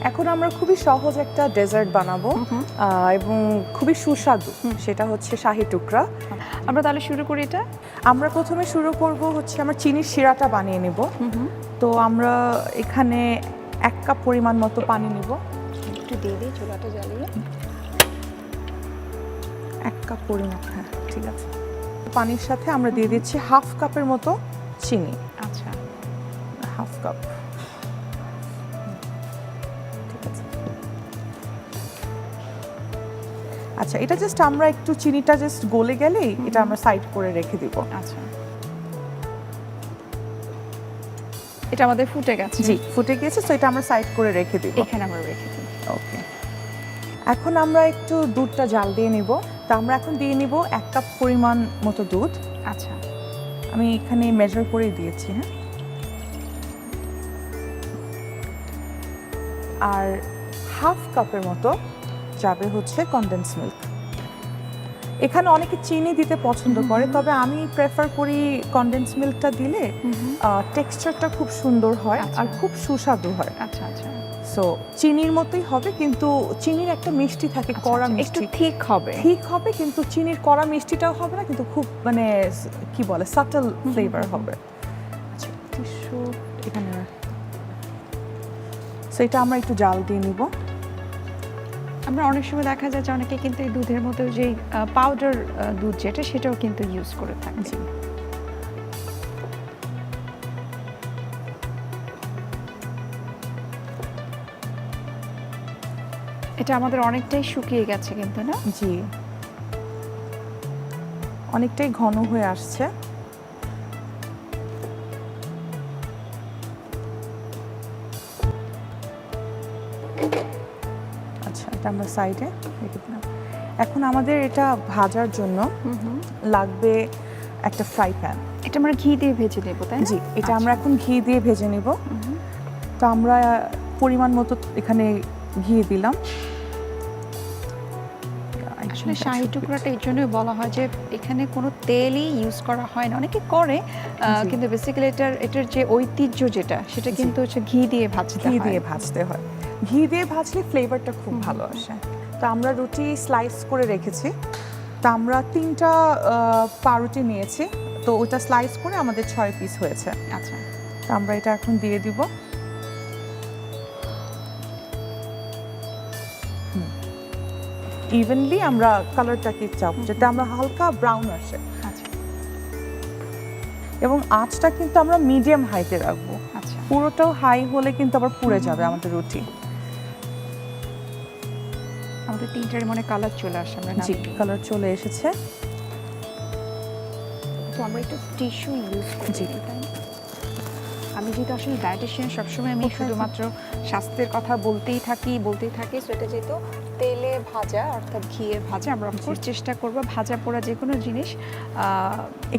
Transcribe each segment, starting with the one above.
এখন আমরা খুবই সহজ একটা ডেজার্ট বানাবো এবং খুবই সুস্বাদু, সেটা হচ্ছে শাহী টুকরা। আমরা তাহলে শুরু করি এটা। আমরা প্রথমে শুরু করব হচ্ছে আমরা চিনির শিরাটা বানিয়ে নেব। তো আমরা এখানে 1 কাপ পরিমাণ মতো পানি নেব। একটু দিয়ে দিই, চুলাটা জ্বালিয়ে। 1 কাপ পরিমাণ, হ্যাঁ ঠিক আছে। পানির সাথে আমরা দিয়ে দিচ্ছি 1/2 কাপের মতো চিনি। আচ্ছা, 1/2 কাপ। আচ্ছা, এটা জাস্ট আমরা একটু চিনিটা জাস্ট গলে গেলেই এটা আমরা সাইড করে রেখে দিব। আচ্ছা, এটা আমাদের ফুটে গেছে। জি, ফুটে গেছে, সো এটা আমরা সাইড করে রেখে দিব। এখানে আমরা রেখে দিই। ওকে, এখন আমরা একটু দুধটা জাল দিয়ে নিব। তো আমরা এখন দিয়ে নিব 1 কাপ পরিমাণ মতো দুধ। আচ্ছা, আমি এখানে মেজার করে দিয়েছি। হ্যাঁ, আর 1/2 কাপের মতো যাবে হচ্ছে কনডেন্স মিল্ক। এখানে অনেকে চিনি দিতে পছন্দ করে, তবে আমি প্রেফার করি কনডেন্স মিল্কটা দিলে টেক্সচারটা খুব সুন্দর হয় আর খুব সুস্বাদু হয়। আচ্ছা আচ্ছা, সো চিনির মতোই হবে, কিন্তু চিনির একটা মিষ্টি থাকে, কড়া মিষ্টি, একটু ঠিক হবে। ঠিক হবে, কিন্তু চিনির কড়া মিষ্টিটাও হবে না, কিন্তু খুব মানে কি বলে সাটল ফ্লেভার হবে। আচ্ছা, টিস্যু এখানে। সো এটা আমরা একটু জাল দিয়ে নিব। আমরা অনেক সময় দেখা যায় যে অনেকে কিন্তু এই দুধের মতো যে পাউডার দুধ যেটা, সেটাও কিন্তু ইউজ করে থাকে। এটা আমাদের অনেকটাই শুকিয়ে গেছে কিন্তু, না? জি, অনেকটাই ঘন হয়ে আসছে। আচ্ছা, এটা আমরা সাইডে রেখে দিলাম। এখন আমাদের এটা ভাজার জন্য লাগবে একটা ফ্রাই প্যান। এটা আমরা ঘি দিয়ে ভেজে নেব, তাই না? জি, এটা আমরা এখন ঘি দিয়ে ভেজে নেব। তো আমরা পরিমাণ মতো এখানে ঘি দিলাম। আসলে শাহী টুকরাটা এই জন্যই বলা হয় যে এখানে কোনো তেলই ইউজ করা হয় না। অনেকে করে, কিন্তু বেসিক্যালি এটার যে ঐতিহ্য যেটা, সেটা কিন্তু হচ্ছে ঘি দিয়ে ভাজতে হয়। ঘি দিয়ে ভাজতে হয়। ঘি দিয়ে ভাজলে ফ্লেভারটা খুব ভালো আসে। তো আমরা রুটি স্লাইস করে রেখেছি। তো আমরা 3টা পাউরুটি নিয়েছি, তো ওটা স্লাইস করে আমাদের 6 পিস হয়েছে। আচ্ছা, তো আমরা এটা এখন দিয়ে দিব। ইভেনলি আমরা কালারটাকে চাপ, যাতে আমরা হালকা ব্রাউন আসে। আচ্ছা, এবং আঁচটা কিন্তু আমরা মিডিয়াম হাইতে রাখবো। আচ্ছা, পুরোটাও হাই হলে কিন্তু আবার পুড়ে যাবে আমাদের রুটি। আমাদের 3টার মনে কালার চলে আসে। আমরা জি, কালার চলে এসেছে। তো আমরা একটু টিস্যু ইউজ করছি। আমি যেহেতু আসলে ডায়েটিশিয়ান, সবসময় আমি শুধুমাত্র স্বাস্থ্যের কথা বলতেই থাকি। সো এটা যেহেতু তেলে ভাজা অর্থাৎ ঘিয়ে ভাজা, আমরা অবশ্যই চেষ্টা করব ভাজা পোড়া যে কোনো জিনিস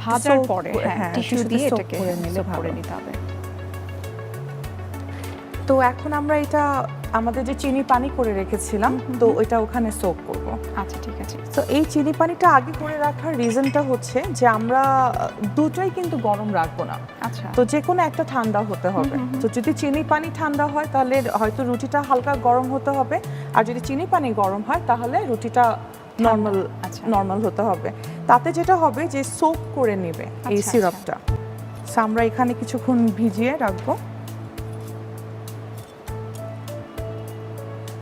ভাজার পরে টিস্যু দিয়ে এটাকে করে নিতে হবে। তো এখন আমরা এটা আমাদের যে চিনি পানি করে রেখেছিলাম, তো এটা ওখানে সোক করব। আচ্ছা, ঠিক আছে। তো এই চিনি পানিটা আগে করে রাখার রিজনটা হচ্ছে যে আমরা দুটোই কিন্তু গরম রাখবো না। আচ্ছা, তো যে কোনো একটা ঠান্ডা হতে হবে। তো যদি চিনি পানি ঠান্ডা হয় তাহলে হয়তো রুটিটা হালকা গরম হতে হবে, আর যদি চিনি পানি গরম হয় তাহলে রুটিটা নর্মাল হতে হবে। তাতে যেটা হবে যে সোক করে নেবে এই সিরাপটা। সো আমরা এখানে কিছুক্ষণ ভিজিয়ে রাখবো,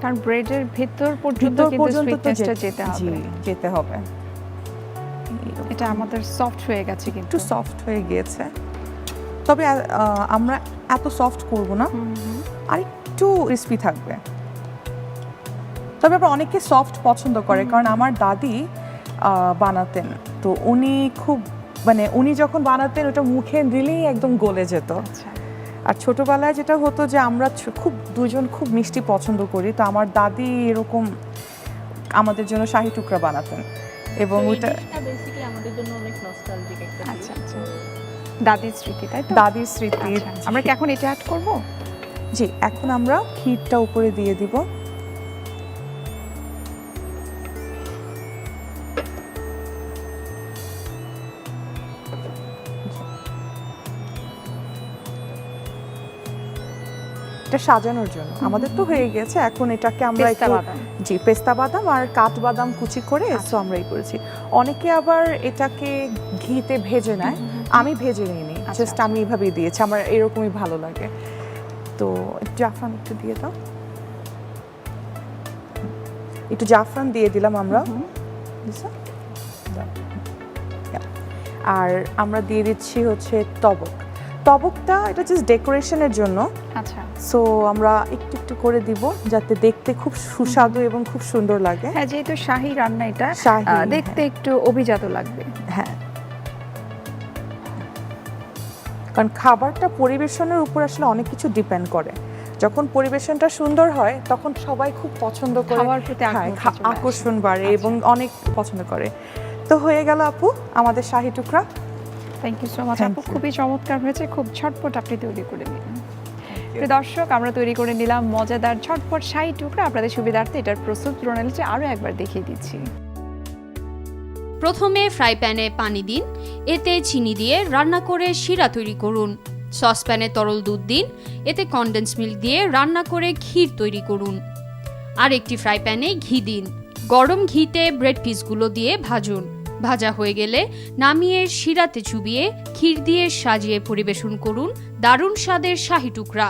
কারণ ব্রেডের ভেতর পর্যন্ত সুইটনেসটা যেতে হবে। এটা আমাদের সফট হয়ে গেছে, কিন্তু একটু সফট হয়ে গিয়েছে, তবে আমরা এত সফট করব না, আর একটু ক্রিসপি থাকবে। তবে আবার অনেকে সফট পছন্দ করে, কারণ আমার দাদি বানাতেন, তো উনি যখন বানাতেন ওটা মুখে দিলেই একদম গলে যেত। আর ছোটবেলায় যেটা হতো যে আমরা দুজন খুব মিষ্টি পছন্দ করি, তো আমার দাদি এরকম আমাদের জন্য শাহী টুকরা বানাতেন, এবং ওটা বেসিক্যালি আমাদের জন্য অনেক নস্টালজিক একটা। আচ্ছা, দাদির স্মৃতি, তাই তো? দাদির স্মৃতি। আমরা কি এখন এটা অ্যাড করব? জি, এখন আমরা ক্ষীরটা উপরে দিয়ে দিব। এটা সাজানোর জন্য। আমাদের তো হয়ে গেছে, এখন এটাকে আমরা পেস্তা একটু বাদাম। জি পেস্তা বাদাম আর কাঠবাদাম কুচি করে সো আমরা এই করেছি। অনেকে আবার এটাকে ঘিতে ভেজে নেয়, আমি ভেজে নিইনি, জাস্ট আমি এইভাবেই দিয়েছি, আমার এরকমই ভালো লাগে। তো জাফরান একটু দিয়ে দাও, একটু জাফরান দিয়ে দিলাম আমরা। দিছো? দাও। আর আমরা দিয়ে দিচ্ছি হচ্ছে টবক। টবকটা এটা জাস্ট ডেকোরেশনের জন্য, আচ্ছা। সো আমরা একটু একটু করে দিব যাতে দেখতে খুব সুস্বাদু এবং খুব সুন্দর লাগে। হ্যাঁ, যেহেতু শাহী রান্না এটা, শাহী, দেখতে একটু অভিজাত লাগবে। হ্যাঁ, কারণ খাবারটা পরিবেশনের উপর আসলে অনেক কিছু ডিপেন্ড করে। যখন পরিবেশনটা সুন্দর হয় তখন সবাই খুব পছন্দ করে, খাওয়ার প্রতি আকর্ষণ বাড়ে এবং অনেক পছন্দ করে। তো হয়ে গেল আপু আমাদের শাহী টুকরা। Thank you so much Thank আপু, you. খুবই চমৎকার হয়েছে, খুব ঝটপট আপনি তৈরি করে নিলেন। প্রিয় দর্শক, আমরা তৈরি করে নিলাম মজাদার ঝটপট শাহী টুকরা। আপনাদের সুবিধার্থে এটার প্রস্তুত প্রণালীটা আরও একবার দেখিয়ে দিচ্ছি। প্রথমে ফ্রাই প্যানে পানি দিন, এতে চিনি দিয়ে রান্না করে শিরা তৈরি করুন। সসপ্যানে তরল দুধ দিন, এতে কনডেন্স মিল্ক দিয়ে রান্না করে ক্ষীর তৈরি করুন। আর একটি ফ্রাই প্যানে ঘি দিন, গরম ঘিতে ব্রেড পিসগুলো দিয়ে ভাজুন। ভাজা হয়ে গেলে নামিয়ে শিরাতে চুবিয়ে ক্ষীর দিয়ে সাজিয়ে পরিবেশন করুন দারুণ স্বাদের শাহী টুকরা।